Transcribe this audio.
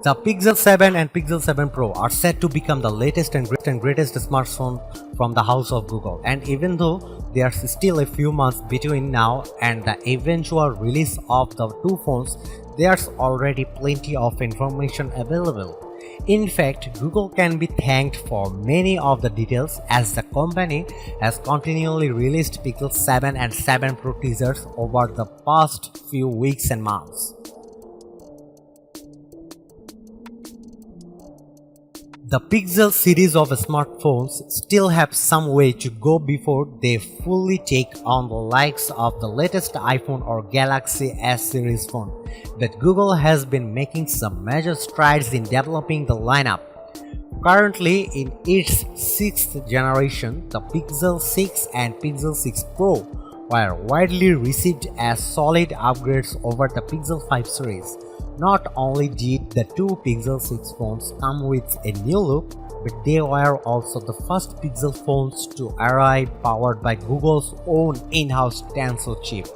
The Pixel 7 and Pixel 7 Pro are set to become the latest and greatest smartphone from the house of Google, and even though there's still a few months between now and the eventual release of the two phones, there's already plenty of information available. In fact, Google can be thanked for many of the details, as the company has continually released Pixel 7 and 7 Pro teasers over the past few weeks and months. The Pixel series of smartphones still have some way to go before they fully take on the likes of the latest iPhone or Galaxy S series phone, but Google has been making some major strides in developing the lineup. Currently in its 6th generation, the Pixel 6 and Pixel 6 Pro were widely received as solid upgrades over the Pixel 5 series. Not only did the two Pixel 6 phones come with a new look, but they were also the first Pixel phones to arrive powered by Google's own in-house Tensor chip.